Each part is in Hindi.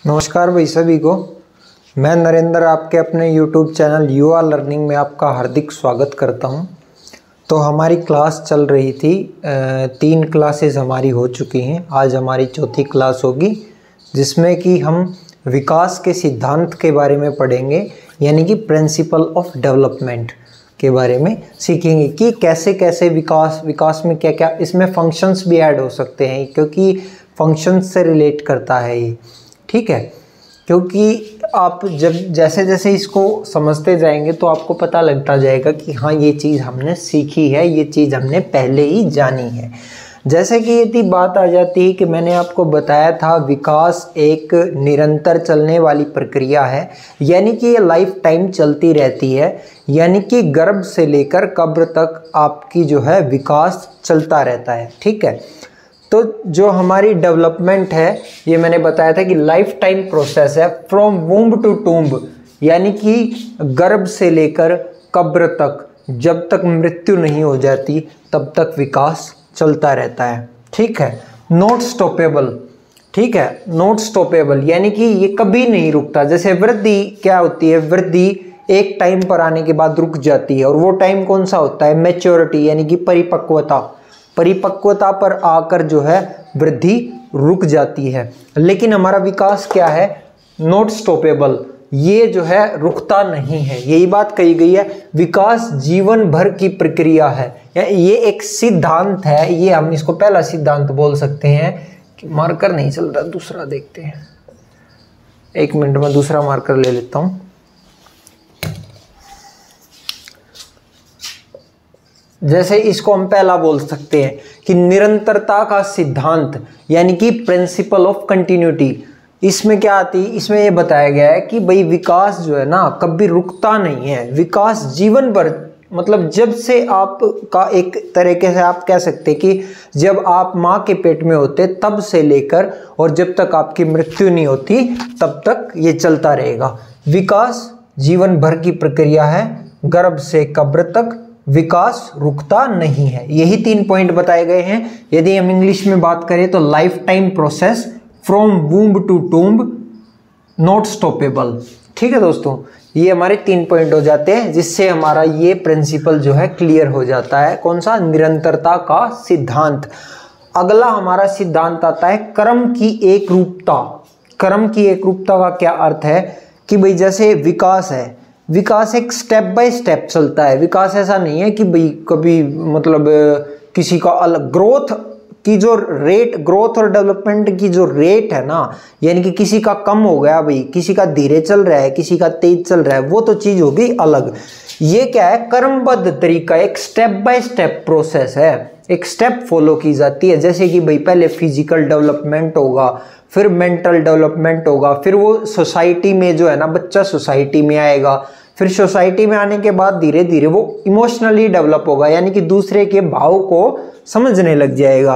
नमस्कार भाई सभी को। मैं नरेंद्र आपके अपने YouTube चैनल युवा लर्निंग में आपका हार्दिक स्वागत करता हूं। तो हमारी क्लास चल रही थी, 3 क्लासेस हमारी हो चुकी हैं। आज हमारी चौथी क्लास होगी जिसमें कि हम विकास के सिद्धांत के बारे में पढ़ेंगे, यानी कि प्रिंसिपल ऑफ डेवलपमेंट के बारे में सीखेंगे कि कैसे कैसे विकास में क्या क्या इसमें फंक्शंस भी ऐड हो सकते हैं, क्योंकि फंक्शंस से रिलेट करता है ये। ठीक है, क्योंकि आप जब जैसे जैसे इसको समझते जाएंगे तो आपको पता लगता जाएगा कि हाँ ये चीज़ हमने सीखी है, ये चीज़ हमने पहले ही जानी है। जैसे कि यदि बात आ जाती है कि मैंने आपको बताया था विकास एक निरंतर चलने वाली प्रक्रिया है, यानी कि ये लाइफ टाइम चलती रहती है, यानी कि गर्भ से लेकर कब्र तक आपकी जो है विकास चलता रहता है। ठीक है, तो जो हमारी डेवलपमेंट है ये मैंने बताया था कि लाइफ टाइम प्रोसेस है, फ्रॉम वूम्ब टू टूम्ब, यानी कि गर्भ से लेकर कब्र तक, जब तक मृत्यु नहीं हो जाती तब तक विकास चलता रहता है। ठीक है, नॉट स्टॉपेबल। ठीक है, नॉट स्टॉपेबल यानी कि ये कभी नहीं रुकता। जैसे वृद्धि क्या होती है, वृद्धि एक टाइम पर आने के बाद रुक जाती है, और वो टाइम कौन सा होता है, मैच्योरिटी, यानी कि परिपक्वता पर आकर जो है वृद्धि रुक जाती है। लेकिन हमारा विकास क्या है, नॉट स्टॉपेबल, ये जो है रुकता नहीं है। यही बात कही गई है, विकास जीवन भर की प्रक्रिया है। ये एक सिद्धांत है, ये हम इसको पहला सिद्धांत बोल सकते हैं। कि मार्कर नहीं चल रहा, दूसरा देखते हैं। 1 मिनट में दूसरा मार्कर ले लेता हूं। जैसे इसको हम पहला बोल सकते हैं कि निरंतरता का सिद्धांत, यानी कि प्रिंसिपल ऑफ कंटिन्यूटी। इसमें क्या आती है, इसमें ये बताया गया है कि भाई विकास जो है ना कभी रुकता नहीं है। विकास जीवन भर, मतलब जब से आपका, एक तरीके से आप कह सकते हैं कि जब आप माँ के पेट में होते तब से लेकर और जब तक आपकी मृत्यु नहीं होती तब तक ये चलता रहेगा। विकास जीवन भर की प्रक्रिया है, गर्भ से कब्र तक विकास रुकता नहीं है। यही 3 पॉइंट बताए गए हैं। यदि हम इंग्लिश में बात करें तो life time process, from womb to tomb, not stoppable. ठीक है दोस्तों, ये हमारे 3 पॉइंट हो जाते हैं, जिससे हमारा ये प्रिंसिपल जो है क्लियर हो जाता है। कौन सा, निरंतरता का सिद्धांत। अगला हमारा सिद्धांत आता है क्रम की एकरूपता। क्रम की एकरूपता का क्या अर्थ है कि भाई जैसे विकास है, विकास एक स्टेप बाय स्टेप चलता है। विकास ऐसा नहीं है कि भाई कभी मतलब किसी का अलग ग्रोथ की जो रेट, ग्रोथ और डेवलपमेंट की जो रेट है ना, यानी कि किसी का कम हो गया भाई, किसी का धीरे चल रहा है, किसी का तेज चल रहा है, वो तो चीज होगी अलग। ये क्या है, क्रमबद्ध तरीका, एक स्टेप बाय स्टेप प्रोसेस है, एक स्टेप फॉलो की जाती है। जैसे कि भाई पहले फिजिकल डेवलपमेंट होगा, फिर मेंटल डेवलपमेंट होगा, फिर वो सोसाइटी में जो है ना, बच्चा सोसाइटी में आएगा, फिर सोसाइटी में आने के बाद धीरे धीरे वो इमोशनली डेवलप होगा, यानी कि दूसरे के भाव को समझने लग जाएगा।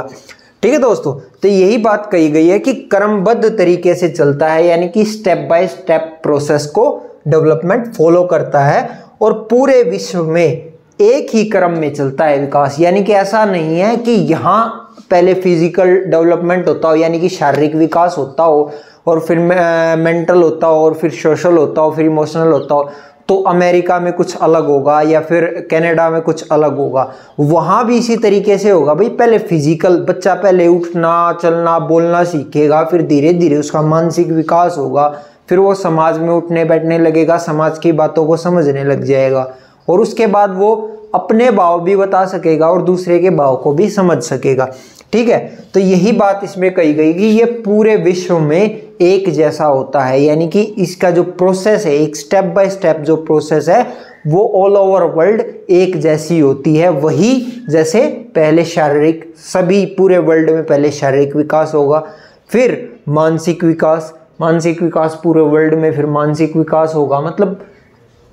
ठीक है दोस्तों, तो यही बात कही गई है कि क्रमबद्ध तरीके से चलता है, यानी कि स्टेप बाय स्टेप प्रोसेस को डेवलपमेंट फॉलो करता है, और पूरे विश्व में एक ही क्रम में चलता है विकास। यानी कि ऐसा नहीं है कि यहाँ पहले फिजिकल डेवलपमेंट होता हो, यानी कि शारीरिक विकास होता हो, और फिर मेंटल होता हो, और फिर सोशल होता हो, फिर इमोशनल होता हो, तो अमेरिका में कुछ अलग होगा या फिर कनाडा में कुछ अलग होगा। वहाँ भी इसी तरीके से होगा भाई, पहले फिजिकल, बच्चा पहले उठना चलना बोलना सीखेगा, फिर धीरे धीरे उसका मानसिक विकास होगा, फिर वो समाज में उठने बैठने लगेगा, समाज की बातों को समझने लग जाएगा, और उसके बाद वो अपने भाव भी बता सकेगा और दूसरे के भाव को भी समझ सकेगा। ठीक है, तो यही बात इसमें कही गई कि ये पूरे विश्व में एक जैसा होता है, यानी कि इसका जो प्रोसेस है, एक स्टेप बाय स्टेप जो प्रोसेस है, वो ऑल ओवर वर्ल्ड एक जैसी होती है। वही जैसे पहले शारीरिक, सभी पूरे वर्ल्ड में पहले शारीरिक विकास होगा, फिर मानसिक विकास पूरे वर्ल्ड में, फिर मानसिक विकास होगा। मतलब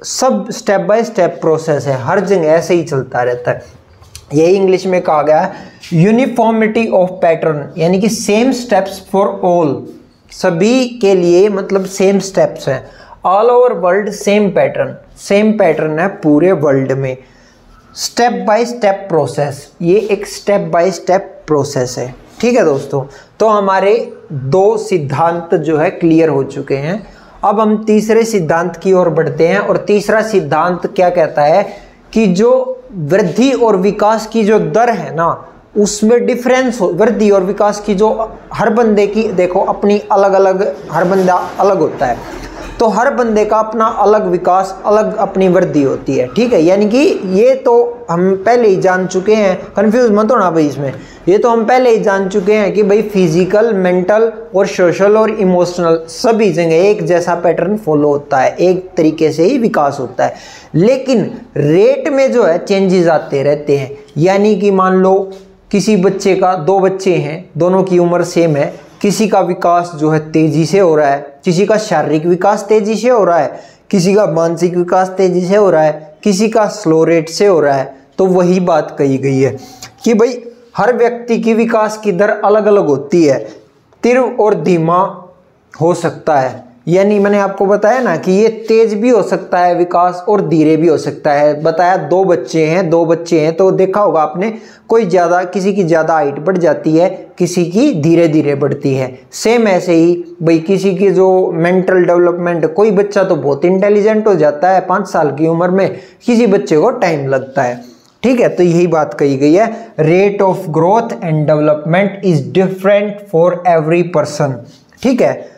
सब स्टेप बाय स्टेप प्रोसेस है, हर जगह ऐसे ही चलता रहता है। यही इंग्लिश में कहा गया है यूनिफॉर्मिटी ऑफ पैटर्न, यानी कि सेम स्टेप्स फॉर ऑल, सभी के लिए मतलब सेम स्टेप्स हैं। All over world same pattern है पूरे वर्ल्ड में। स्टेप बाय स्टेप प्रोसेस, ये एक स्टेप बाय स्टेप प्रोसेस है। ठीक है दोस्तों, तो हमारे 2 सिद्धांत जो है क्लियर हो चुके हैं। अब हम तीसरे सिद्धांत की ओर बढ़ते हैं, और तीसरा सिद्धांत क्या कहता है कि जो वृद्धि और विकास की जो दर है ना, उसमें डिफरेंस हो, वृद्धि और विकास की जो हर बंदे की देखो अपनी अलग अलग, हर बंदा अलग होता है, तो हर बंदे का अपना अलग विकास, अलग अपनी वृद्धि होती है। ठीक है, यानी कि ये तो हम पहले ही जान चुके हैं, कंफ्यूज मत होना भाई इसमें, ये तो हम पहले ही जान चुके हैं कि भाई फिजिकल, मेंटल और सोशल और इमोशनल सभी जगह एक जैसा पैटर्न फॉलो होता है, एक तरीके से ही विकास होता है। लेकिन रेट में जो है चेंजेस आते रहते हैं। यानी कि मान लो किसी बच्चे का, 2 बच्चे हैं, दोनों की उम्र सेम है, किसी का विकास जो है तेजी से हो रहा है, किसी का शारीरिक विकास तेजी से हो रहा है, किसी का मानसिक विकास तेजी से हो रहा है, किसी का स्लो रेट से हो रहा है। तो वही बात कही गई है कि भाई हर व्यक्ति की विकास की दर अलग अलग होती है, तीव्र और धीमा हो सकता है। यानी मैंने आपको बताया ना कि ये तेज भी हो सकता है विकास और धीरे भी हो सकता है। बताया 2 बच्चे हैं तो देखा होगा आपने, कोई ज़्यादा, किसी की ज़्यादा हाइट बढ़ जाती है, किसी की धीरे धीरे बढ़ती है। सेम ऐसे ही भाई किसी की जो मेंटल डेवलपमेंट, कोई बच्चा तो बहुत इंटेलिजेंट हो जाता है 5 साल की उम्र में, किसी बच्चे को टाइम लगता है। ठीक है, तो यही बात कही गई है, rate of growth and development is different for every person. ठीक है,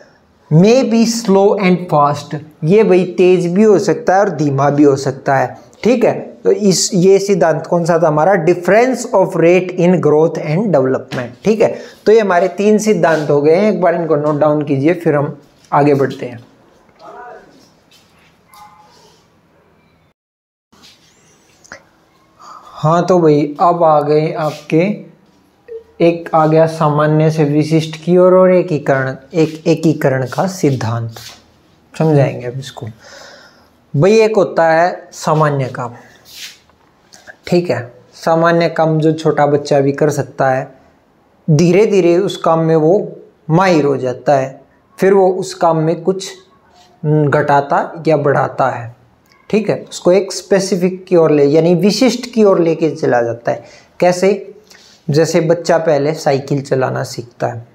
may be slow and fast, ये भाई तेज भी हो सकता है और धीमा भी हो सकता है। ठीक है, तो ये सिद्धांत कौन सा था हमारा, difference of rate in growth and development. ठीक है, तो ये हमारे 3 सिद्धांत हो गए हैं, एक बार इनको नोट डाउन कीजिए, फिर हम आगे बढ़ते हैं। हाँ तो भाई अब आ गए आपके, एक आ गया सामान्य से विशिष्ट की ओर और एकीकरण का सिद्धांत, समझाएंगे अब इसको। भाई एक होता है सामान्य काम। ठीक है, सामान्य काम जो छोटा बच्चा भी कर सकता है, धीरे धीरे उस काम में वो माहिर हो जाता है, फिर वो उस काम में कुछ घटाता या बढ़ाता है। ठीक है, उसको एक स्पेसिफिक की ओर ले, यानी विशिष्ट की ओर लेके चला जाता है। कैसे? जैसे बच्चा पहले साइकिल चलाना सीखता है,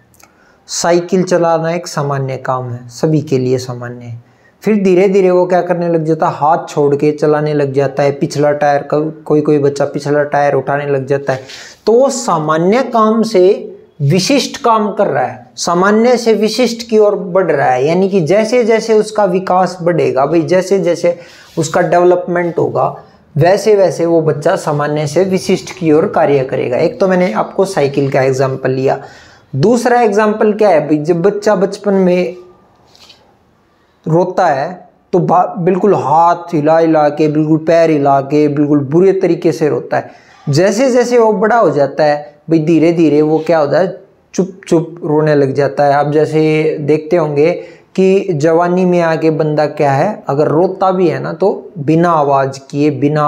साइकिल चलाना एक सामान्य काम है, सभी के लिए सामान्य है। फिर धीरे धीरे वो क्या करने लग जाता है, हाथ छोड़ के चलाने लग जाता है, पिछला टायर, कोई बच्चा पिछला टायर उठाने लग जाता है। तो वो सामान्य काम से विशिष्ट काम कर रहा है, सामान्य से विशिष्ट की ओर बढ़ रहा है। यानी कि जैसे जैसे उसका विकास बढ़ेगा भाई, जैसे जैसे उसका डेवलपमेंट होगा, वैसे वैसे वो बच्चा सामान्य से विशिष्ट की ओर कार्य करेगा। एक तो मैंने आपको साइकिल का एग्जाम्पल लिया, दूसरा एग्जाम्पल क्या है भाई, जब बच्चा बचपन में रोता है तो बिल्कुल हाथ हिला हिला के, बिल्कुल पैर हिला के, बिल्कुल बुरे तरीके से रोता है। जैसे जैसे वो बड़ा हो जाता है भाई, धीरे धीरे वो क्या होता है, चुप चुप रोने लग जाता है। आप जैसे देखते होंगे कि जवानी में आके बंदा क्या है, अगर रोता भी है ना तो बिना आवाज़ किए, बिना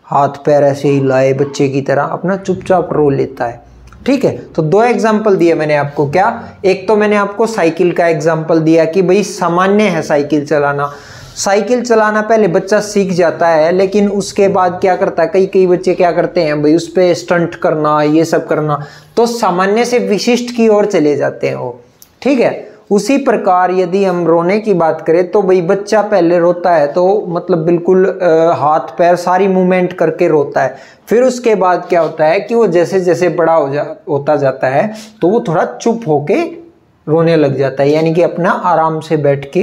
हाथ पैर ऐसे हिलाए बच्चे की तरह अपना चुपचाप रो लेता है। ठीक है, तो 2 एग्जाम्पल दिए मैंने आपको। क्या? एक तो मैंने आपको साइकिल का एग्जाम्पल दिया कि भाई सामान्य है साइकिल चलाना, साइकिल चलाना पहले बच्चा सीख जाता है, लेकिन उसके बाद क्या करता है, कई बच्चे क्या करते हैं भाई, उस पर स्टंट करना, ये सब करना, तो सामान्य से विशिष्ट की ओर चले जाते हैं वो। ठीक है, उसी प्रकार यदि हम रोने की बात करें तो भाई बच्चा पहले रोता है तो मतलब बिल्कुल हाथ पैर सारी मूवमेंट करके रोता है। फिर उसके बाद क्या होता है कि वो जैसे जैसे बड़ा होता जाता है तो वो थोड़ा चुप होके रोने लग जाता है, यानी कि अपना आराम से बैठ के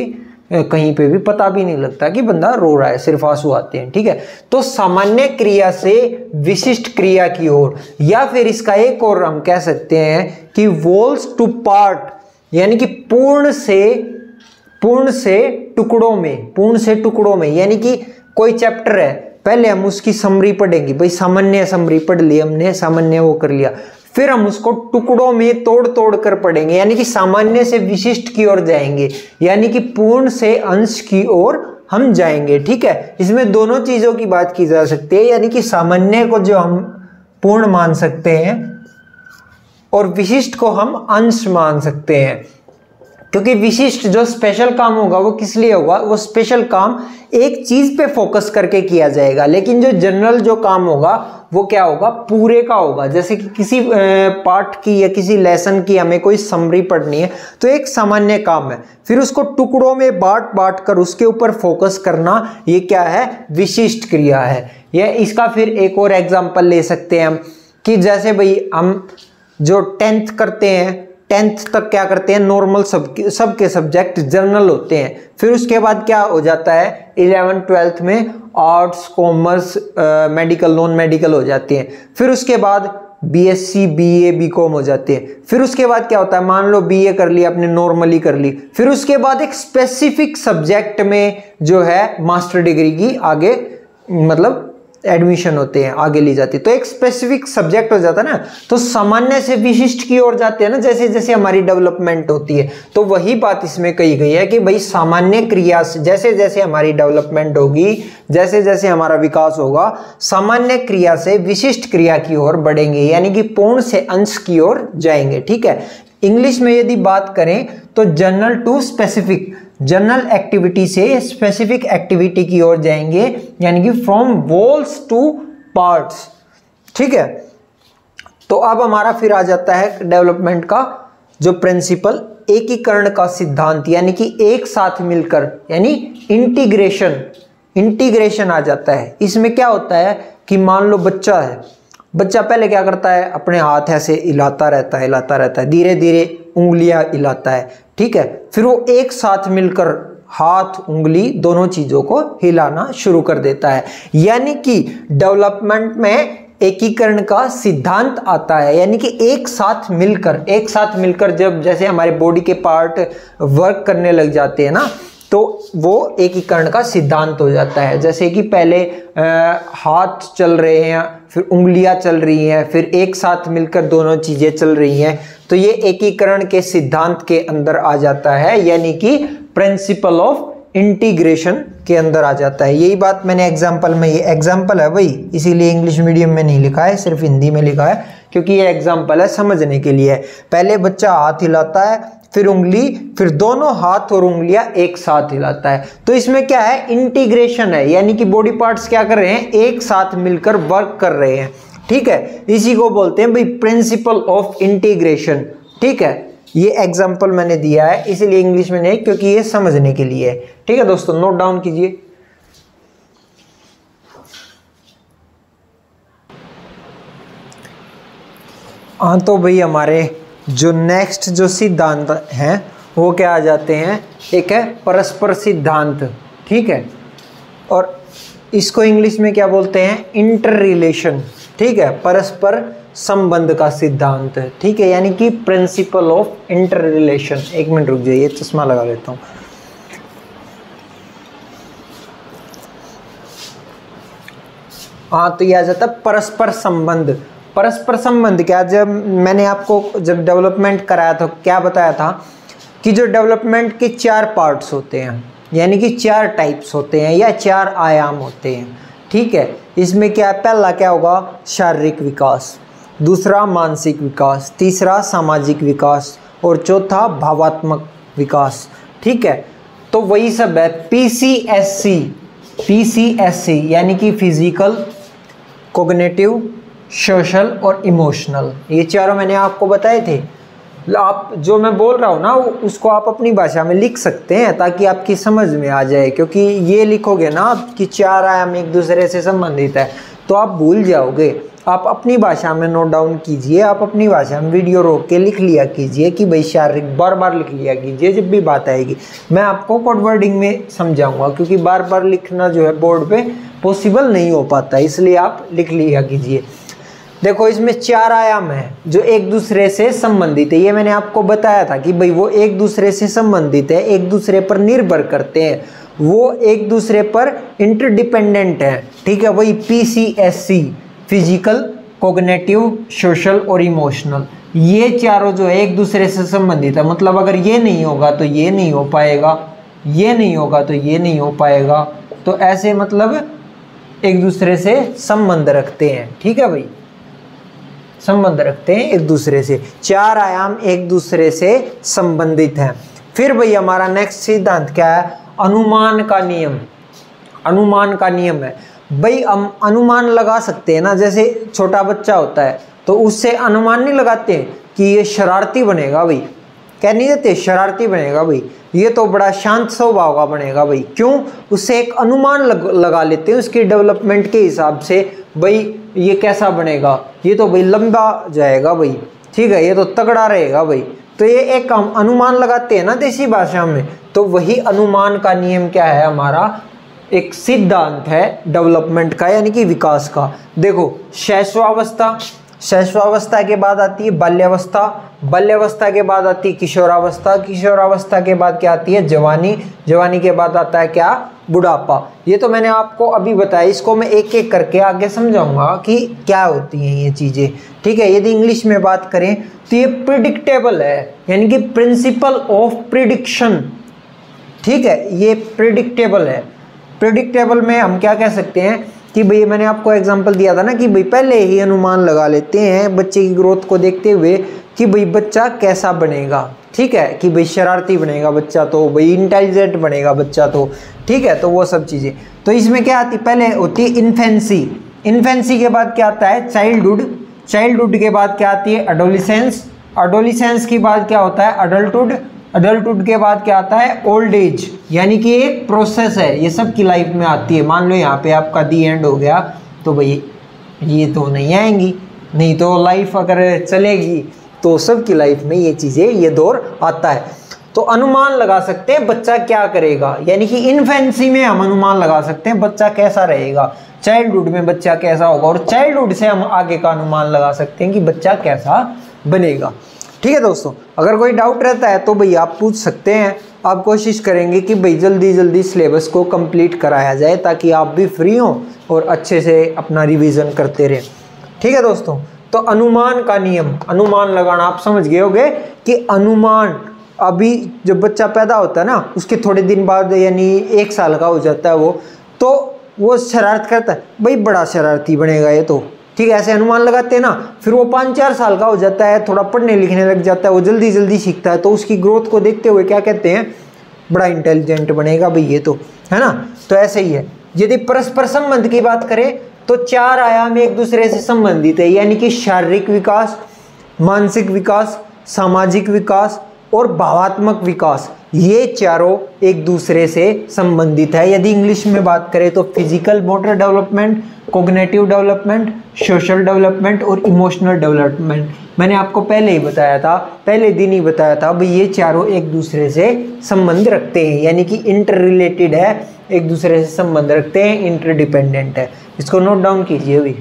कहीं पे भी पता भी नहीं लगता कि बंदा रो रहा है, सिर्फ आंसू आते हैं। ठीक है, तो सामान्य क्रिया से विशिष्ट क्रिया की ओर, या फिर इसका एक और हम कह सकते हैं कि वोल्स टू पार्ट, यानी कि पूर्ण से टुकड़ों में, यानी कि कोई चैप्टर है, पहले हम उसकी समरी पढ़ेंगे भाई, सामान्य समरी पढ़ ली हमने, सामान्य वो कर लिया, फिर हम उसको टुकड़ों में तोड़ तोड़ कर पढ़ेंगे, यानी कि सामान्य से विशिष्ट की ओर जाएंगे, यानी कि पूर्ण से अंश की ओर हम जाएंगे। ठीक है, इसमें दोनों चीजों की बात की जा सकती है, यानी कि सामान्य को जो हम पूर्ण मान सकते हैं और विशिष्ट को हम अंश मान सकते हैं। क्योंकि विशिष्ट जो स्पेशल काम होगा वो किस लिए होगा, वो स्पेशल काम एक चीज पे फोकस करके किया जाएगा, लेकिन जो जनरल जो काम होगा वो क्या होगा, पूरे का होगा। जैसे कि किसी पार्ट की या किसी लेसन की हमें कोई समरी पढ़नी है तो एक सामान्य काम है, फिर उसको टुकड़ों में बांट बांट कर उसके ऊपर फोकस करना, ये क्या है, विशिष्ट क्रिया है। यह इसका फिर एक और एग्जांपल ले सकते हैं हम कि जैसे भाई हम जो 10th करते हैं, 10th तक क्या करते हैं, नॉर्मल सबके सब्जेक्ट जनरल होते हैं, फिर उसके बाद क्या हो जाता है 11th 12th में arts commerce medical non medical हो जाते हैं, फिर उसके बाद बीएससी बीए बीकॉम हो जाते हैं, फिर उसके बाद क्या होता है, मान लो बीए कर ली आपने, नॉर्मली कर ली, फिर उसके बाद एक स्पेसिफिक सब्जेक्ट में जो है मास्टर डिग्री की आगे मतलब एडमिशन होते हैं, आगे ली जाती है, तो एक स्पेसिफिक सब्जेक्ट हो जाता है ना, तो सामान्य से विशिष्ट की ओर जाते हैं ना, जैसे जैसे हमारी डेवलपमेंट होती है। तो वही बात इसमें कही गई है कि भाई सामान्य क्रिया से जैसे जैसे हमारी डेवलपमेंट होगी, जैसे जैसे हमारा विकास होगा, सामान्य क्रिया से विशिष्ट क्रिया की ओर बढ़ेंगे, यानी कि पूर्ण से अंश की ओर जाएंगे। ठीक है, इंग्लिश में यदि बात करें तो general to specific, general activity से स्पेसिफिक एक्टिविटी की ओर जाएंगे, यानी कि फ्रॉम वॉल्स टू पार्ट्स। ठीक है, तो अब हमारा फिर आ जाता है डेवलपमेंट का जो प्रिंसिपल, एकीकरण का सिद्धांत, यानी कि एक साथ मिलकर, यानी इंटीग्रेशन आ जाता है। इसमें क्या होता है कि मान लो बच्चा है, बच्चा पहले क्या करता है, अपने हाथ ऐसे हिलाता रहता है, धीरे धीरे उंगलियां हिलाता है। ठीक है, फिर वो एक साथ मिलकर हाथ उंगली दोनों चीजों को हिलाना शुरू कर देता है, यानी कि डेवलपमेंट में एकीकरण का सिद्धांत आता है, यानी कि एक साथ मिलकर जब जैसे हमारे बॉडी के पार्ट वर्क करने लग जाते हैं ना, तो वो एकीकरण का सिद्धांत हो जाता है। जैसे कि पहले हाथ चल रहे हैं, फिर उंगलियां चल रही हैं, फिर एक साथ मिलकर दोनों चीजें चल रही हैं, तो ये एकीकरण के सिद्धांत के अंदर आ जाता है, यानी कि प्रिंसिपल ऑफ इंटीग्रेशन के अंदर आ जाता है। यही बात मैंने एग्जाम्पल में, ये एग्जाम्पल है भाई, इसीलिए इंग्लिश मीडियम में नहीं लिखा है, सिर्फ हिंदी में लिखा है, क्योंकि ये एग्जाम्पल है, समझने के लिए। पहले बच्चा हाथ हिलाता है, फिर उंगली, फिर दोनों हाथ और उंगलियां एक साथ हिलाता है, तो इसमें क्या है, इंटीग्रेशन है, यानी कि बॉडी पार्ट्स क्या कर रहे हैं, एक साथ मिलकर वर्क कर रहे हैं। ठीक है, इसी को बोलते हैं भाई प्रिंसिपल ऑफ इंटीग्रेशन। ठीक है, ये एग्जांपल मैंने दिया है, इसीलिए इंग्लिश में नहीं, क्योंकि ये समझने के लिए है। ठीक है दोस्तों, नोट डाउन कीजिए। हाँ, तो भाई हमारे जो नेक्स्ट जो सिद्धांत हैं वो क्या आ जाते हैं, एक है परस्पर सिद्धांत। ठीक है, और इसको इंग्लिश में क्या बोलते हैं, इंटर रिलेशन। ठीक है, परस्पर संबंध का सिद्धांत। ठीक है, यानी कि प्रिंसिपल ऑफ इंटर रिलेशन। एक मिनट रुक जाइए, चश्मा लगा लेता हूँ। हाँ, तो ये आ जाता है परस्पर संबंध। परस्पर संबंध क्या, जब मैंने आपको जब डेवलपमेंट कराया था क्या बताया था कि जो डेवलपमेंट के 4 पार्ट्स होते हैं, यानी कि 4 टाइप्स होते हैं या 4 आयाम होते हैं। ठीक है, इसमें क्या, पहला क्या होगा, शारीरिक विकास, दूसरा मानसिक विकास, तीसरा सामाजिक विकास और चौथा भावात्मक विकास। ठीक है, तो वही सब है पीसीएससी, यानी कि फिजिकल, कॉग्निटिव, सोशल और इमोशनल। ये चारों मैंने आपको बताए थे। आप जो मैं बोल रहा हूँ ना, उसको आप अपनी भाषा में लिख सकते हैं ताकि आपकी समझ में आ जाए, क्योंकि ये लिखोगे ना आप कि 4 आयाम एक दूसरे से संबंधित है तो आप भूल जाओगे। आप अपनी भाषा में नोट डाउन कीजिए, आप अपनी भाषा में वीडियो रोक के लिख लिया कीजिए कि भाई शारीरिक, बार बार लिख लिया कीजिए जब भी बात आएगी। मैं आपको कोड वर्डिंग में समझाऊंगा, क्योंकि बार बार लिखना जो है बोर्ड पे पॉसिबल नहीं हो पाता, इसलिए आप लिख लिया कीजिए। देखो, इसमें 4 आयाम है जो एक दूसरे से संबंधित है। ये मैंने आपको बताया था कि भाई वो एक दूसरे से संबंधित है, एक दूसरे पर निर्भर करते हैं, वो एक दूसरे पर इंटरडिपेंडेंट है। ठीक है, वही पीसीएससी, फिजिकल, कॉग्निटिव, सोशल और इमोशनल, ये चारों जो है एक दूसरे से संबंधित है। मतलब अगर ये नहीं होगा तो ये नहीं हो पाएगा, ये नहीं होगा तो ये नहीं हो पाएगा, तो ऐसे मतलब एक दूसरे से संबंध रखते हैं। ठीक है भाई, संबंध रखते हैं एक दूसरे से। 4 आयाम एक दूसरे से संबंधित हैं। फिर भाई हमारा नेक्स्ट सिद्धांत क्या है, अनुमान का नियम। अनुमान का नियम है भाई, हम अनुमान लगा सकते हैं ना, जैसे छोटा बच्चा होता है तो उससे अनुमान नहीं लगाते कि ये शरारती बनेगा भाई, कह नहीं देते शरारती बनेगा भाई, ये तो बड़ा शांत स्वभाव का बनेगा भाई, क्यों, उससे एक अनुमान लगा लेते हैं उसकी डेवलपमेंट के हिसाब से, भाई ये कैसा बनेगा, ये तो भाई लंबा जाएगा भाई, ठीक है, ये तो तगड़ा रहेगा भाई, तो ये एक हम अनुमान लगाते हैं ना देसी भाषा में, तो वही अनुमान का नियम क्या है, हमारा एक सिद्धांत है डेवलपमेंट का, यानी कि विकास का। देखो शैशवावस्था, शैशवावस्था के बाद आती है बाल्यावस्था, बाल्यावस्था के बाद आती है किशोरावस्था, किशोरावस्था के बाद क्या आती है जवानी, जवानी के बाद आता है क्या, बुढ़ापा। ये तो मैंने आपको अभी बताया, इसको मैं एक एक करके आगे समझाऊंगा कि क्या होती हैं ये चीज़ें, ठीक है। यदि इंग्लिश में बात करें तो ये प्रिडिक्टेबल है, यानी कि प्रिंसिपल ऑफ प्रिडिक्शन, ठीक है, ये प्रिडिक्टेबल है। प्रिडिक्टेबल में हम क्या कह सकते हैं कि भाई मैंने आपको एग्जांपल दिया था ना कि भाई पहले ही अनुमान लगा लेते हैं बच्चे की ग्रोथ को देखते हुए कि भाई बच्चा कैसा बनेगा, ठीक है, कि भाई शरारती बनेगा बच्चा तो भाई इंटेलिजेंट बनेगा बच्चा तो, ठीक है, तो वो सब चीज़ें। तो इसमें क्या आती, पहले होती है इन्फेंसी, इन्फेंसी के बाद क्या आता है चाइल्डहुड, चाइल्डहुड के बाद क्या आती है एडोलिसेंस, एडोलिसेंस के बाद क्या होता है अडल्टहुड, अडल्टहुड के बाद क्या आता है ओल्ड एज, यानी कि एक प्रोसेस है, ये सब की लाइफ में आती है। मान लो यहाँ पे आपका दी एंड हो गया तो भाई ये तो नहीं आएंगी, नहीं तो लाइफ अगर चलेगी तो सब की लाइफ में ये चीज़ें, ये दौर आता है। तो अनुमान लगा सकते हैं बच्चा क्या करेगा, यानी कि इन्फेंसी में हम अनुमान लगा सकते हैं बच्चा कैसा रहेगा, चाइल्डहुड में बच्चा कैसा होगा, और चाइल्डहुड से हम आगे का अनुमान लगा सकते हैं कि बच्चा कैसा बनेगा, ठीक है दोस्तों। अगर कोई डाउट रहता है तो भाई आप पूछ सकते हैं, आप कोशिश करेंगे कि भाई जल्दी जल्दी सिलेबस को कंप्लीट कराया जाए ताकि आप भी फ्री हों और अच्छे से अपना रिवीजन करते रहें, ठीक है दोस्तों। तो अनुमान का नियम, अनुमान लगाना आप समझ गए होंगे कि अनुमान, अभी जब बच्चा पैदा होता है ना उसके थोड़े दिन बाद यानी 1 साल का हो जाता है तो वो शरारत करता है, भाई बड़ा शरारती बनेगा ये तो, ठीक है, ऐसे अनुमान लगाते हैं ना। फिर वो 5-4 साल का हो जाता है, थोड़ा पढ़ने लिखने लग जाता है, वो जल्दी जल्दी सीखता है, तो उसकी ग्रोथ को देखते हुए क्या कहते हैं, बड़ा इंटेलिजेंट बनेगा भाई ये तो, है ना। तो ऐसे ही है। यदि परस्पर संबंध की बात करें तो 4 आयाम एक दूसरे से संबंधित है, यानी कि शारीरिक विकास, मानसिक विकास, सामाजिक विकास और भावात्मक विकास, ये चारों एक दूसरे से संबंधित है। यदि इंग्लिश में बात करें तो physical motor development, cognitive development, social development और इमोशनल डेवलपमेंट। मैंने आपको पहले ही बताया था, पहले दिन ही बताया था भाई ये चारों एक दूसरे से संबंध रखते हैं, यानी कि इंटर रिलेटेड है, एक दूसरे से संबंध रखते हैं, इंटरडिपेंडेंट है। इसको नोट डाउन कीजिए अभी।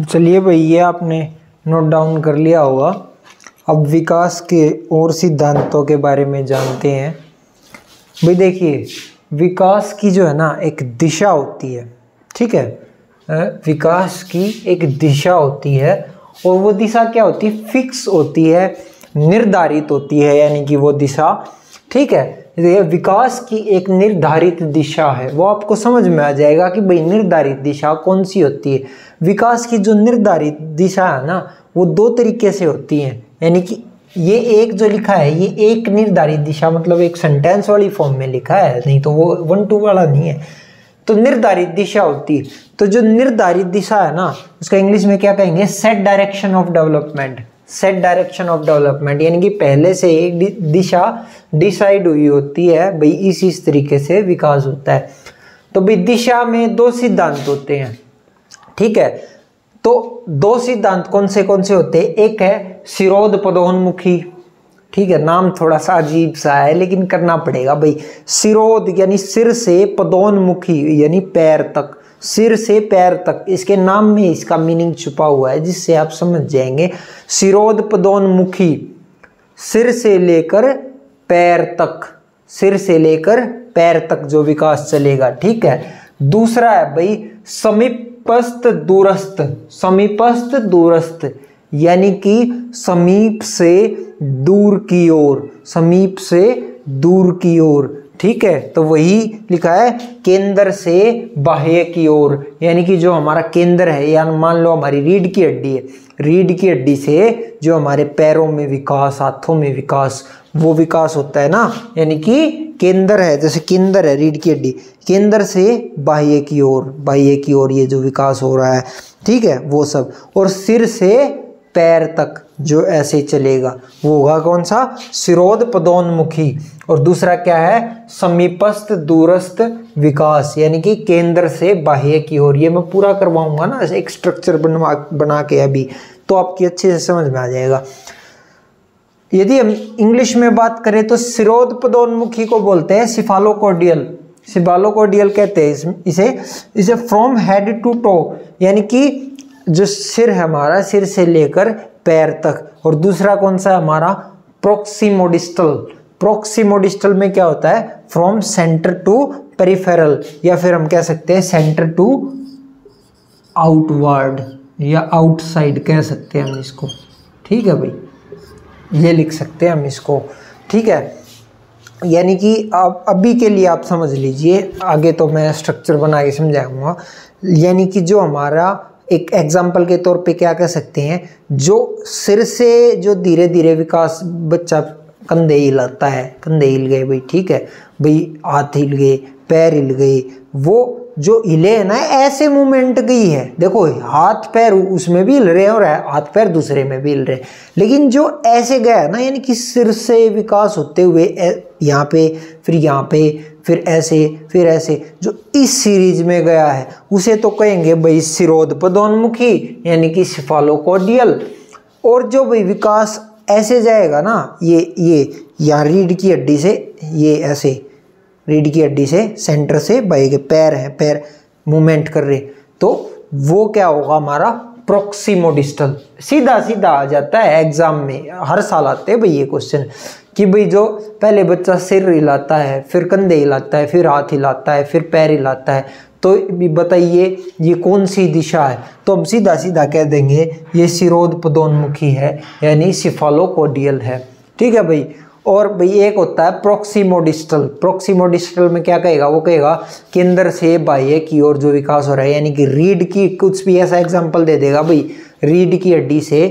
चलिए भाई ये आपने नोट डाउन कर लिया होगा। अब विकास के और सिद्धांतों के बारे में जानते हैं। भाई देखिए विकास की जो है ना एक दिशा होती है, ठीक है, विकास की एक दिशा होती है और वो दिशा क्या होती है, फिक्स होती है, निर्धारित होती है, यानी कि वो दिशा, ठीक है। विकास की एक निर्धारित दिशा है, वो आपको समझ में आ जाएगा कि भाई निर्धारित दिशा कौन सी होती है। विकास की जो निर्धारित दिशा है ना वो 2 तरीके से होती है, यानी कि ये एक जो लिखा है ये एक निर्धारित दिशा, मतलब एक सेंटेंस वाली फॉर्म में लिखा है, नहीं तो वो 1-2 वाला नहीं है। तो निर्धारित दिशा होती है, तो जो निर्धारित दिशा है ना उसका इंग्लिश में क्या कहेंगे, set direction of development, set direction of development, यानी कि पहले से एक दिशा डिसाइड हुई होती है, भाई इस तरीके से विकास होता है। तो भाई दिशा में 2 सिद्धांत होते हैं, ठीक है। तो 2 सिद्धांत कौन से होते हैं, एक है शिरोध पदोन्मुखी, ठीक है, नाम थोड़ा सा अजीब सा है लेकिन करना पड़ेगा भाई। शिरोध यानी सिर से, पदोन्मुखी यानी पैर तक, सिर से पैर तक, इसके नाम में इसका मीनिंग छुपा हुआ है जिससे आप समझ जाएंगे। शिरोध पदोन्मुखी, सिर से लेकर पैर तक, सिर से लेकर पैर तक जो विकास चलेगा, ठीक है। दूसरा है भाई समीपस्थ दूरस्थ, समीपस्थ दूरस्थ, यानी कि समीप से दूर की ओर, समीप से दूर की ओर, ठीक है, तो वही लिखा है केंद्र से बाह्य की ओर, यानी कि जो हमारा केंद्र है, या मान लो हमारी रीढ़ की हड्डी है, रीढ़ की हड्डी से जो हमारे पैरों में विकास, हाथों में विकास, वो विकास होता है ना, यानी कि केंद्र है, जैसे केंद्र है रीढ़ की हड्डी, केंद्र से बाह्य की ओर, बाह्य की ओर ये जो विकास हो रहा है, ठीक है, वो सब। और सिर से पैर तक जो ऐसे चलेगा वो होगा कौन सा, शिरोध पदोन्मुखी। और दूसरा क्या है, समीपस्थ दूरस्थ विकास, यानी कि केंद्र से बाह्य की ओर। ये मैं पूरा करवाऊंगा ना एक स्ट्रक्चर बना के अभी, तो आपकी अच्छे से समझ में आ जाएगा। यदि हम इंग्लिश में बात करें तो शिरोध पदोन्मुखी को बोलते हैं सिफालोकॉर्डियल, सिफालोकॉर्डियल कहते हैं इसे फ्रॉम हेड टू टो, यानी कि जो सिर है हमारा, सिर से लेकर पैर तक। और दूसरा कौन सा है हमारा, प्रोक्सिमोडिस्टल। प्रोक्सिमोडिस्टल में क्या होता है, फ्रॉम सेंटर टू पेरिफेरल, या फिर हम कह सकते हैं सेंटर टू आउटवर्ड या आउटसाइड कह सकते हैं हम इसको, ठीक है भाई, ये लिख सकते हैं हम इसको, ठीक है। यानी कि आप अभी के लिए आप समझ लीजिए, आगे तो मैं स्ट्रक्चर बना के समझाऊंगा। यानी कि जो हमारा एक एग्जाम्पल के तौर पे क्या कह सकते हैं, जो सिर से जो धीरे धीरे विकास, बच्चा कंधे हिलाता है, कंधे हिल गए भाई, ठीक है भाई, हाथ हिल गए, पैर हिल गए, वो जो हिले है ना, ऐसे मूवमेंट गई है, देखो हाथ पैर उसमें भी हिल रहे हैं और हाथ पैर दूसरे में भी हिल रहे हैं, लेकिन जो ऐसे गया है ना, यानी कि सिर से विकास होते हुए यहाँ पे, फिर यहाँ पे, फिर ऐसे, फिर ऐसे, जो इस सीरीज में गया है उसे तो कहेंगे भाई शिरोध पदोन्मुखी, यानी कि सिफालोकॉर्डियल। और जो भाई विकास ऐसे जाएगा ना, ये यहाँ रीढ़ की हड्डी से, ये ऐसे रीढ़ की हड्डी से सेंटर से बाई के पैर है, पैर मूवमेंट कर रहे, तो वो क्या होगा हमारा, प्रोक्सिमोडिस्टल। सीधा सीधा आ जाता है एग्जाम में, हर साल आते हैं भाई ये क्वेश्चन, कि भाई जो पहले बच्चा सिर हिलाता है, फिर कंधे हिलाता है, फिर हाथ हिलाता है, फिर पैर हिलाता है, तो बताइए ये कौन सी दिशा है, तो हम सीधा सीधा कह देंगे ये शिरोध पदोन्मुखी है, यानी सिफालोकॉर्डियल है, ठीक है भाई। और भाई एक होता है प्रोक्सिमोडिस्टल। प्रोक्सिमोडिस्टल में क्या कहेगा, वो कहेगा केंद्र से बाह्य की ओर जो विकास हो रहा है, यानी कि रीढ़ की, कुछ भी ऐसा एग्जांपल दे देगा भाई, रीढ़ की हड्डी से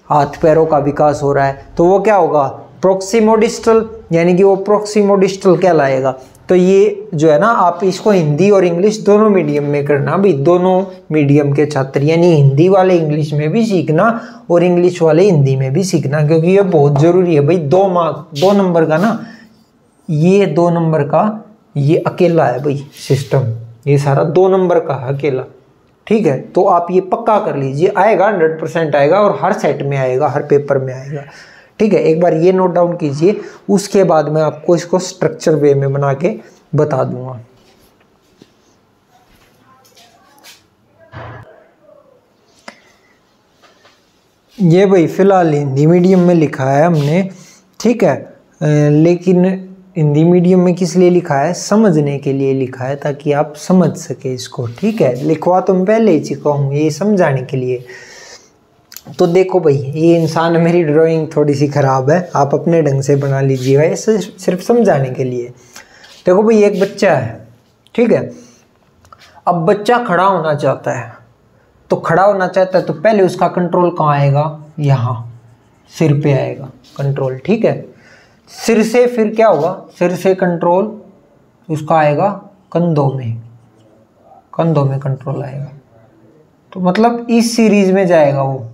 हाथ पैरों का विकास हो रहा है, तो वो क्या होगा, प्रोक्सिमोडिस्टल, यानी कि वो प्रोक्सिमोडिस्टल कहलाएगा। तो ये जो है ना, आप इसको हिंदी और इंग्लिश दोनों मीडियम में करना भाई, दोनों मीडियम के छात्र, यानी हिंदी वाले इंग्लिश में भी सीखना और इंग्लिश वाले हिंदी में भी सीखना, क्योंकि ये बहुत ज़रूरी है भाई। 2 मार्क 2 नंबर का ना, ये 2 नंबर का ये अकेला है भाई सिस्टम, ये सारा 2 नंबर का है अकेला, ठीक है। तो आप ये पक्का कर लीजिए, आएगा 100% आएगा, और हर सेट में आएगा, हर पेपर में आएगा, ठीक है। एक बार ये नोट डाउन कीजिए, उसके बाद मैं आपको इसको स्ट्रक्चर वे में बना के बता दूंगा। ये भाई फिलहाल हिंदी मीडियम में लिखा है हमने, ठीक है, लेकिन हिंदी मीडियम में किस लिए लिखा है, समझने के लिए लिखा है, ताकि आप समझ सके इसको, ठीक है। लिखवा तो मैं पहले ही चुका हूँ, ये समझाने के लिए। तो देखो भाई, ये इंसान, मेरी ड्राइंग थोड़ी सी ख़राब है, आप अपने ढंग से बना लीजिएगा, ऐसे सिर्फ समझाने के लिए। देखो भाई, एक बच्चा है, ठीक है, अब बच्चा खड़ा होना चाहता है, तो खड़ा होना चाहता है तो पहले उसका कंट्रोल कहाँ आएगा, यहाँ सिर पे आएगा कंट्रोल, ठीक है। सिर से फिर क्या होगा, सिर से कंट्रोल उसका आएगा कंधों में, कंधों में कंट्रोल आएगा, तो मतलब इस सीरीज में जाएगा वो,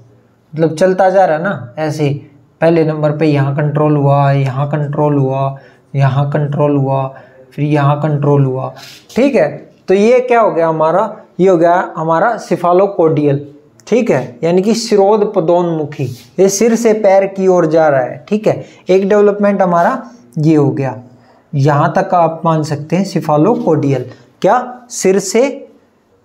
मतलब चलता जा रहा है ना ऐसे, पहले नंबर पे यहाँ कंट्रोल हुआ, यहाँ कंट्रोल हुआ, यहाँ कंट्रोल हुआ, फिर यहाँ कंट्रोल हुआ, ठीक है। तो ये क्या हो गया हमारा, ये हो गया हमारा सिफालोकॉर्डियल, ठीक है, यानी कि शिरोध पदोन्मुखी, ये सिर से पैर की ओर जा रहा है, ठीक है। एक डेवलपमेंट हमारा ये हो गया, यहाँ तक आप मान सकते हैं सिफालोकॉर्डियल, क्या, सिर से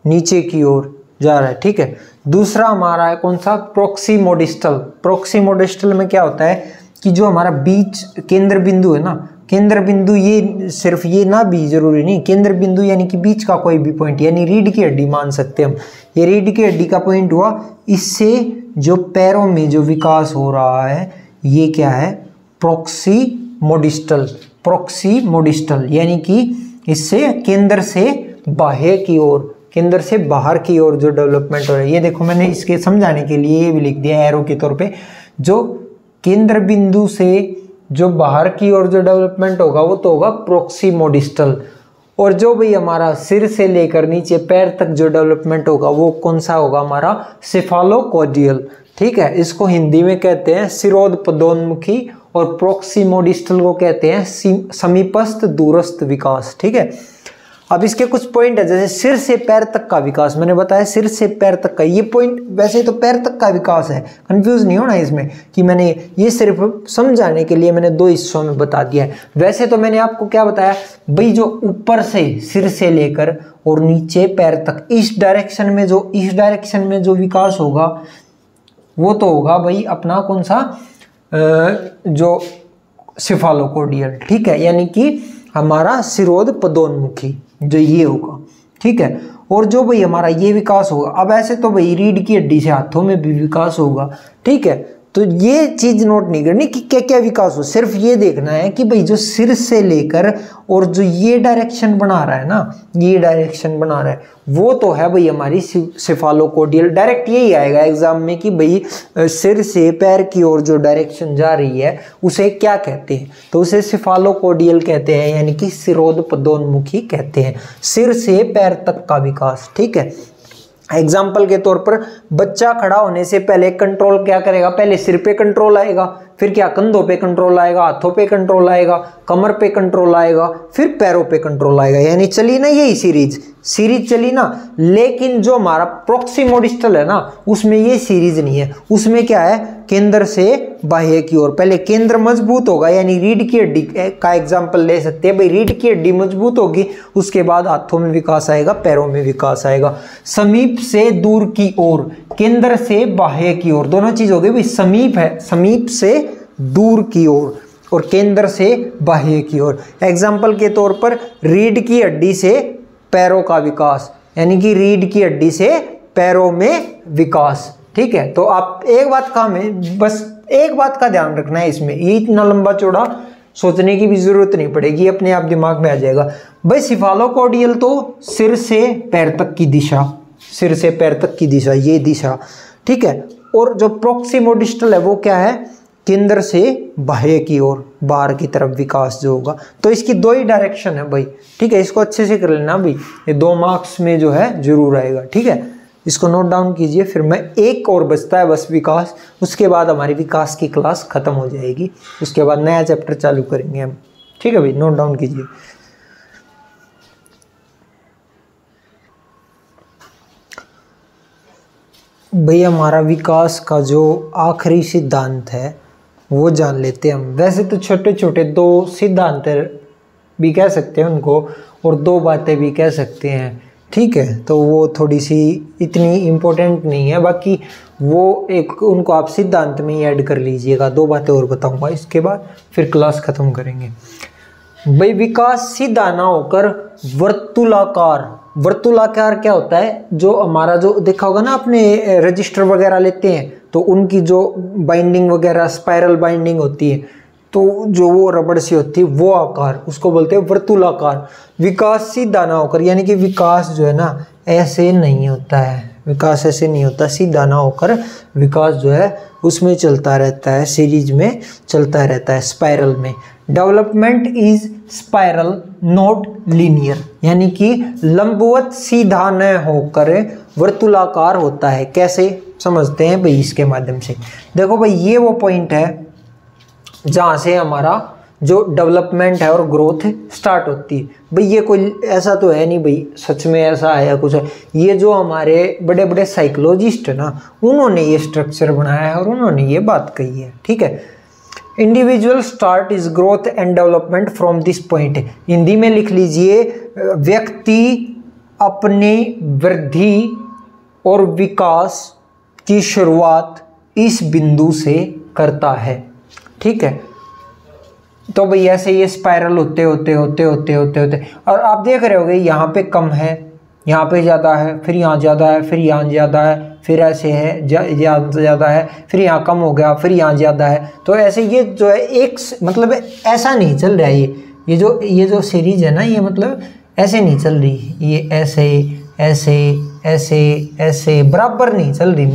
नीचे की ओर जा रहा है, ठीक है। दूसरा हमारा है कौन सा, प्रोक्सिमोडिस्टल। प्रोक्सिमोडिस्टल में क्या होता है कि जो हमारा बीच केंद्र बिंदु है ना, केंद्र बिंदु, ये सिर्फ ये ना भी जरूरी नहीं, केंद्र बिंदु यानी कि बीच का कोई भी पॉइंट, यानी रीढ़ की हड्डी मान सकते हैं हम, ये रीढ़ की हड्डी का पॉइंट हुआ, इससे जो पैरों में जो विकास हो रहा है ये क्या है, प्रोक्सिमोडिस्टल, प्रोक्सीमोडिस्टल, यानी कि इससे केंद्र से बाह्य की ओर, केंद्र से बाहर की ओर जो डेवलपमेंट हो रहा है। ये देखो मैंने इसके समझाने के लिए ये भी लिख दिया एरो के तौर पे, जो केंद्र बिंदु से जो बाहर की ओर जो डेवलपमेंट होगा वो तो होगा प्रोक्सीमोडिस्टल, और जो भाई हमारा सिर से लेकर नीचे पैर तक जो डेवलपमेंट होगा वो कौन सा होगा, हमारा सेफालोकोडियल। ठीक है, इसको हिंदी में कहते हैं सिरोधपदोन्मुखी, और प्रोक्सीमोडिस्टल को कहते हैं समीपस्थ दूरस्थ विकास। ठीक है, अब इसके कुछ पॉइंट है, जैसे सिर से पैर तक का विकास, मैंने बताया सिर से पैर तक का, ये पॉइंट वैसे तो पैर तक का विकास है, कंफ्यूज नहीं होना इसमें कि मैंने ये सिर्फ समझाने के लिए मैंने 2 हिस्सों में बता दिया है। वैसे तो मैंने आपको क्या बताया भाई, जो ऊपर से सिर से लेकर और नीचे पैर तक इस डायरेक्शन में जो विकास होगा वो तो होगा भाई अपना कौन सा, जो सेफालोकोडियल। ठीक है, यानी कि हमारा सिरोधपदोन्मुखी जो ये होगा। ठीक है, और जो भाई हमारा ये विकास होगा, अब ऐसे तो भाई रीढ़ की हड्डी से हाथों में भी विकास होगा। ठीक है, तो ये चीज नोट नहीं करनी कि क्या क्या विकास हो, सिर्फ ये देखना है कि भाई जो सिर से लेकर और जो ये डायरेक्शन बना रहा है ना, ये डायरेक्शन बना रहा है वो तो है भाई हमारी सेफालोकोडियल। डायरेक्ट यही आएगा एग्जाम में कि भाई सिर से पैर की ओर जो डायरेक्शन जा रही है उसे क्या कहते हैं, तो उसे सेफालोकोडियल कहते हैं, यानी कि सिरोधपदोन्मुखी कहते हैं, सिर से पैर तक का विकास। ठीक है, एग्जाम्पल के तौर पर बच्चा खड़ा होने से पहले कंट्रोल क्या करेगा, पहले सिर पे कंट्रोल आएगा, फिर क्या कंधों पे कंट्रोल आएगा, हाथों पे कंट्रोल आएगा, कमर पे कंट्रोल आएगा, फिर पैरों पे कंट्रोल आएगा, यानी चली ना यही सीरीज चली ना। लेकिन जो हमारा प्रोक्सीमोडिस्टल है ना उसमें ये सीरीज नहीं है, उसमें क्या है केंद्र से बाह्य की ओर, पहले केंद्र मजबूत होगा, यानी रीढ़ की हड्डी का एग्जांपल ले सकते हैं भाई, रीढ़ की हड्डी मजबूत होगी उसके बाद हाथों में विकास आएगा, पैरों में विकास आएगा। समीप से दूर की ओर, केंद्र से बाह्य की ओर, दोनों चीज हो गई भाई, समीप है, समीप से दूर की ओर और केंद्र से बाह्य की ओर। एग्जाम्पल के तौर पर रीढ़ की हड्डी से पैरों का विकास, यानी कि रीढ़ की हड्डी से पैरों में विकास। ठीक है, तो आप एक बात का में बस एक बात का ध्यान रखना है इसमें, ये इतना लंबा चौड़ा सोचने की भी जरूरत नहीं पड़ेगी, अपने आप दिमाग में आ जाएगा भाई। सेफालोकोडियल तो सिर से पैर तक की दिशा, सिर से पैर तक की दिशा, ये दिशा। ठीक है, और जो प्रोक्सीमोडिस्टल है वो क्या है, केंद्र से बाह्य की ओर, बाहर की तरफ विकास जो होगा। तो इसकी 2 ही डायरेक्शन है भाई। ठीक है, इसको अच्छे से कर लेना भाई, ये 2 मार्क्स में जो है जरूर आएगा। ठीक है, इसको नोट डाउन कीजिए, फिर मैं एक और बचता है बस विकास, उसके बाद हमारी विकास की क्लास खत्म हो जाएगी, उसके बाद नया चैप्टर चालू करेंगे हम। ठीक है भाई, नोट डाउन कीजिए। भाई हमारा विकास का जो आखिरी सिद्धांत है वो जान लेते हैं हम। वैसे तो छोटे छोटे 2 सिद्धांत भी कह सकते हैं उनको, और 2 बातें भी कह सकते हैं। ठीक है, तो वो थोड़ी सी इतनी इम्पोर्टेंट नहीं है, बाकी वो एक उनको आप सिद्धांत में ही ऐड कर लीजिएगा। 2 बातें और बताऊंगा इसके बाद, फिर क्लास खत्म करेंगे। भाई विकास सीधा ना होकर वर्तुलाकार, वर्तुलाकार क्या होता है, जो हमारा जो देखा होगा ना आपने रजिस्टर वगैरह लेते हैं तो उनकी जो बाइंडिंग वगैरह स्पाइरल बाइंडिंग होती है, तो जो वो रबड़ सी होती है वो आकार, उसको बोलते हैं वर्तुलाकार। विकास सीधा ना होकर, यानी कि विकास जो है ना ऐसे नहीं होता है, विकास ऐसे नहीं होता, सीधा ना होकर विकास जो है उसमें चलता रहता है, सीरीज में चलता रहता है, स्पाइरल में। Development is spiral not linear, यानी कि लंबवत सीधा न होकर वर्तुलाकार होता है। कैसे समझते हैं भाई, इसके माध्यम से देखो भाई, ये वो पॉइंट है जहाँ से हमारा जो डेवलपमेंट है और ग्रोथ स्टार्ट होती है। भाई ये कोई ऐसा तो है नहीं भाई सच में ऐसा है या कुछ है, ये जो हमारे बड़े बड़े साइकोलॉजिस्ट है ना उन्होंने ये स्ट्रक्चर बनाया है और उन्होंने ये बात कही है। ठीक है, individual start is growth and development from this point. Hindi में लिख लीजिए, व्यक्ति अपनी वृद्धि और विकास की शुरुआत इस बिंदु से करता है। ठीक है, तो भाई ऐसे ये स्पाइरल होते होते होते होते होते होते और आप देख रहे होगे यहाँ पे कम है, यहाँ पे ज़्यादा है, फिर यहाँ ज़्यादा है, फिर यहाँ ज़्यादा है, फिर ऐसे है ज़्यादा है, फिर यहाँ कम हो गया, फिर यहाँ ज़्यादा है। तो ऐसे ये जो है एक मतलब ऐसा नहीं चल रहा है, ये जो सीरीज है ना, ये मतलब ऐसे नहीं चल रही, ये ऐसे ऐसे ऐसे ऐसे बराबर नहीं चल रही,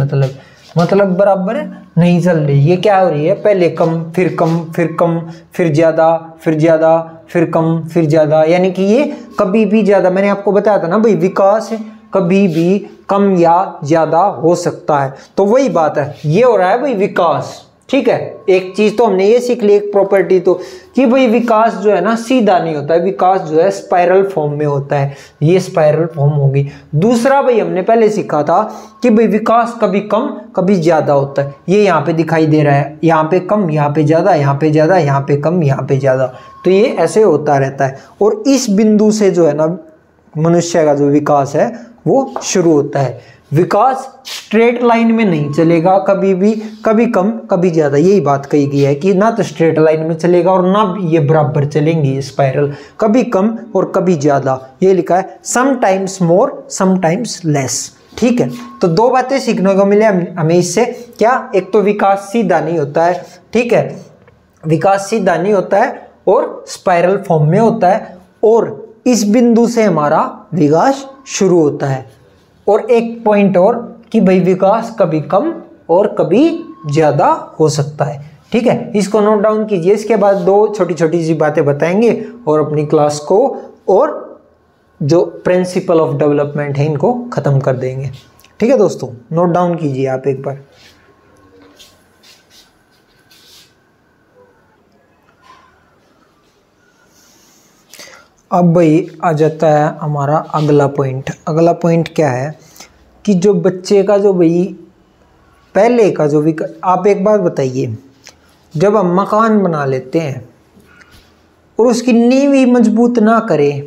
मतलब बराबर नहीं चल रही। ये क्या हो रही है, पहले कम फिर कम फिर कम फिर ज़्यादा फिर ज़्यादा फिर कम फिर ज़्यादा, यानी कि ये कभी भी ज़्यादा, मैंने आपको बताया था ना भाई, विकास कभी भी कम या ज़्यादा हो सकता है। तो वही बात है, ये हो रहा है भाई विकास। ठीक है, एक चीज़ तो हमने ये सीख ली, एक प्रॉपर्टी तो, कि भाई विकास जो है ना सीधा नहीं होता है, विकास जो है स्पाइरल फॉर्म में होता है, ये स्पाइरल फॉर्म होगी। दूसरा भाई हमने पहले सीखा था कि भाई विकास कभी कम कभी ज़्यादा होता है, ये यहाँ पे दिखाई दे रहा है, यहाँ पे कम यहाँ पे ज़्यादा, यहाँ पे ज़्यादा यहाँ पे कम यहाँ पे ज़्यादा, तो ये ऐसे होता रहता है। और इस बिंदु से जो है ना मनुष्य का जो विकास है वो शुरू होता है। विकास स्ट्रेट लाइन में नहीं चलेगा कभी भी, कभी कम कभी ज़्यादा, यही बात कही गई है कि ना तो स्ट्रेट लाइन में चलेगा और ना ये बराबर चलेंगी स्पाइरल, कभी कम और कभी ज़्यादा। ये लिखा है समटाइम्स मोर समटाइम्स लेस। ठीक है, तो दो बातें सीखने को मिले हमें इससे, क्या, एक तो विकास सीधा नहीं होता है, ठीक है, विकास सीधा नहीं होता है और स्पाइरल फॉर्म में होता है, और इस बिंदु से हमारा विकास शुरू होता है। और एक पॉइंट और कि भाई विकास कभी कम और कभी ज़्यादा हो सकता है। ठीक है, इसको नोट डाउन कीजिए। इसके बाद दो छोटी छोटी सी बातें बताएंगे और अपनी क्लास को और जो प्रिंसिपल ऑफ डेवलपमेंट है इनको ख़त्म कर देंगे। ठीक है दोस्तों, नोट डाउन कीजिए आप एक बार। अब भाई आ जाता है हमारा अगला पॉइंट। अगला पॉइंट क्या है कि जो बच्चे का जो भाई पहले का जो आप एक बात बताइए, जब हम मकान बना लेते हैं और उसकी नींव ही मजबूत ना करें,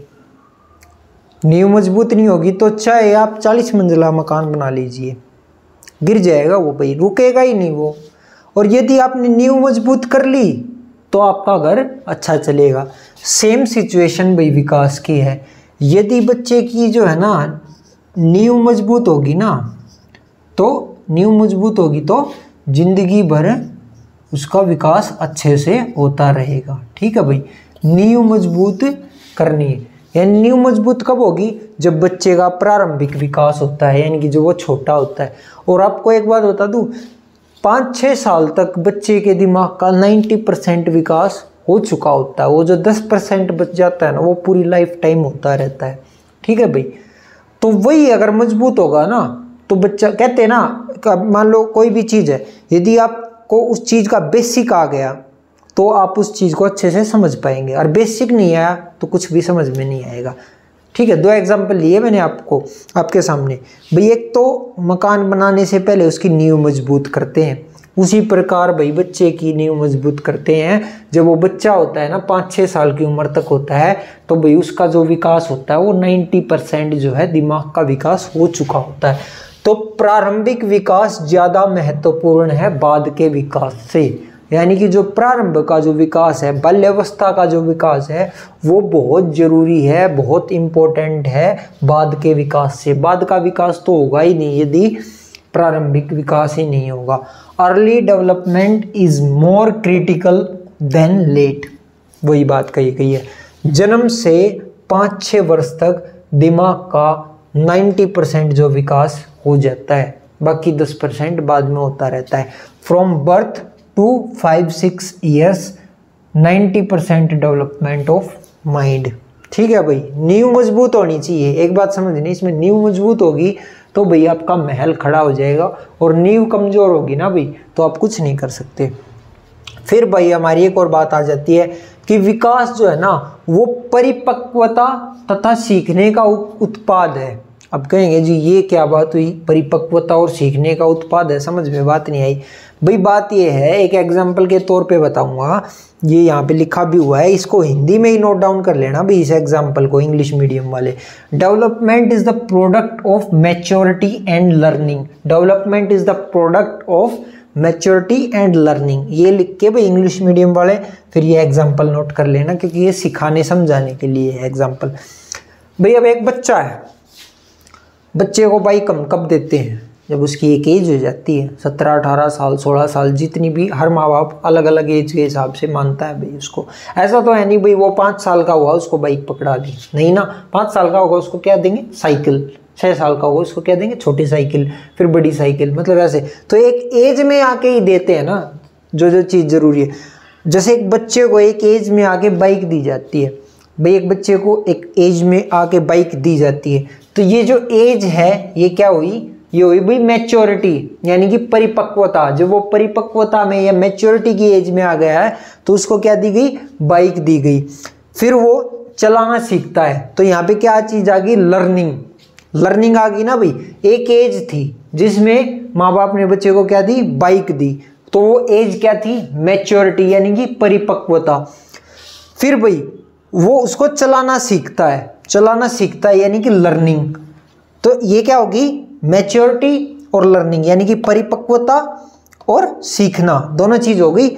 नींव मजबूत नहीं होगी तो चाहे आप 40 मंजिला मकान बना लीजिए, गिर जाएगा वो भाई, रुकेगा ही नहीं वो। और यदि आपने नींव मजबूत कर ली तो आपका घर अच्छा चलेगा। सेम सिचुएशन भाई विकास की है। यदि बच्चे की जो है ना नींव मजबूत होगी ना, तो नींव मजबूत होगी तो जिंदगी भर उसका विकास अच्छे से होता रहेगा। ठीक है भाई, नींव मजबूत करनी है। यानी नींव मजबूत कब होगी, जब बच्चे का प्रारंभिक विकास होता है, यानी कि जो वो छोटा होता है। और आपको एक बात बता दूं, 5-6 साल तक बच्चे के दिमाग का 90% विकास हो चुका होता है। वो जो 10% बच जाता है ना, वो पूरी लाइफ टाइम होता रहता है। ठीक है भाई, तो वही अगर मजबूत होगा ना तो बच्चा, कहते हैं ना, मान लो कोई भी चीज़ है, यदि आपको उस चीज़ का बेसिक आ गया तो आप उस चीज़ को अच्छे से समझ पाएंगे, और बेसिक नहीं आया तो कुछ भी समझ में नहीं आएगा। ठीक है, दो एग्जाम्पल लिए मैंने आपके सामने भाई। एक तो मकान बनाने से पहले उसकी नींव मजबूत करते हैं, उसी प्रकार भाई बच्चे की नींव मजबूत करते हैं। जब वो बच्चा होता है ना, 5-6 साल की उम्र तक होता है, तो भाई उसका जो विकास होता है वो 90% जो है दिमाग का विकास हो चुका होता है। तो प्रारंभिक विकास ज़्यादा महत्वपूर्ण है बाद के विकास से। यानी कि जो प्रारंभ का जो विकास है, बाल्यावस्था का जो विकास है, वो बहुत ज़रूरी है, बहुत इम्पोर्टेंट है बाद के विकास से। बाद का विकास तो होगा ही नहीं यदि प्रारंभिक विकास ही नहीं होगा। Early development is more critical than late, वही बात कही गई है। जन्म से 5-6 वर्ष तक दिमाग का 90% जो विकास हो जाता है, बाकी 10% बाद में होता रहता है। From birth to 5-6 years 90% development of mind. ठीक है भाई, नींव मजबूत होनी चाहिए। एक बात समझनी, इसमें नींव मजबूत होगी तो भाई आपका महल खड़ा हो जाएगा, और नींव कमज़ोर होगी ना भाई तो आप कुछ नहीं कर सकते। फिर भाई हमारी एक और बात आ जाती है कि विकास जो है ना वो परिपक्वता तथा सीखने का उत्पाद है। अब कहेंगे जी ये क्या बात हुई, परिपक्वता और सीखने का उत्पाद है, समझ में बात नहीं आई। भाई बात ये है, एक एग्जाम्पल के तौर पे बताऊंगा, ये यहाँ पे लिखा भी हुआ है, इसको हिंदी में ही नोट डाउन कर लेना भाई इस एग्जाम्पल को, इंग्लिश मीडियम वाले। Development is the product of maturity and learning. Development is the product of maturity and learning, ये लिख के भाई इंग्लिश मीडियम वाले फिर ये एग्जाम्पल नोट कर लेना, क्योंकि ये सिखाने समझाने के लिए है एग्जाम्पल। भाई अब एक बच्चा है, बच्चे को बाइक हम कब देते हैं, जब उसकी एक एज हो जाती है 17 18 साल 16 साल, जितनी भी, हर माँ बाप अलग अलग एज के हिसाब से मानता है भाई उसको। ऐसा तो है नहीं भाई वो 5 साल का हुआ उसको बाइक पकड़ा दी, नहीं ना। 5 साल का होगा उसको क्या देंगे, साइकिल। 6 साल का होगा उसको क्या देंगे, छोटी साइकिल, फिर बड़ी साइकिल, मतलब ऐसे। तो एक एज में आके ही देते हैं ना जो जो चीज़ ज़रूरी है। जैसे एक बच्चे को एक एज में आके बाइक दी जाती है भाई, एक बच्चे को एक एज में आके बाइक दी जाती है, तो ये जो एज है ये क्या हुई, ये हुई भाई मैच्योरिटी, यानी कि परिपक्वता। जब वो परिपक्वता में या मैच्योरिटी की एज में आ गया है तो उसको क्या दी गई, बाइक दी गई। फिर वो चलाना सीखता है, तो यहाँ पे क्या चीज़ आ गई, लर्निंग। लर्निंग आ गई ना भाई। एक एज थी जिसमें माँ बाप ने बच्चे को क्या दी, बाइक दी, तो वो एज क्या थी, मैच्योरिटी, यानी कि परिपक्वता। फिर भाई वो उसको चलाना सीखता है, चलाना सीखता है यानी कि लर्निंग। तो ये क्या होगी, मैच्योरिटी और लर्निंग, यानी कि परिपक्वता और सीखना, दोनों चीज हो गई।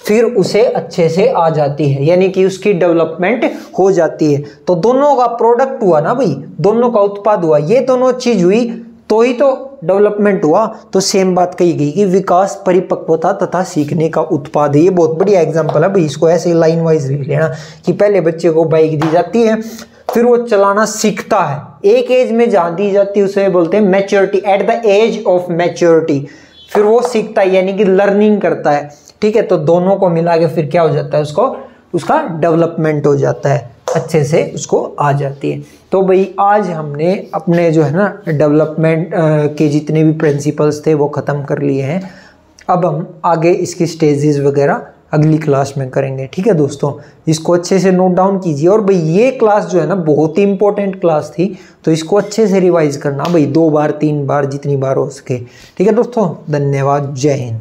फिर उसे अच्छे से आ जाती है, यानी कि उसकी डेवलपमेंट हो जाती है। तो दोनों का प्रोडक्ट हुआ ना भाई, दोनों का उत्पाद हुआ, ये दोनों चीज हुई तो ही तो डेवलपमेंट हुआ। तो सेम बात कही गई कि विकास, परिपक्वता तथा सीखने का उत्पाद है। ये बहुत बढ़िया एग्जांपल है भाई, इसको ऐसे लाइन वाइज लिख लेना कि पहले बच्चे को बाइक दी जाती है, फिर वो चलाना सीखता है। एक एज में जहाँ दी जाती है उसे बोलते हैं maturity, at the age of maturity. फिर वो सीखता है यानी कि लर्निंग करता है, ठीक है। तो दोनों को मिला के फिर क्या हो जाता है, उसको, उसका डेवलपमेंट हो जाता है, अच्छे से उसको आ जाती है। तो भाई आज हमने अपने जो है ना डेवलपमेंट के जितने भी प्रिंसिपल्स थे वो ख़त्म कर लिए हैं। अब हम आगे इसकी स्टेजेस वगैरह अगली क्लास में करेंगे, ठीक है दोस्तों। इसको अच्छे से नोट डाउन कीजिए। और भाई ये क्लास जो है ना बहुत ही इंपॉर्टेंट क्लास थी, तो इसको अच्छे से रिवाइज करना भाई, 2 बार 3 बार जितनी बार हो सके, ठीक है दोस्तों। धन्यवाद, जय हिंद।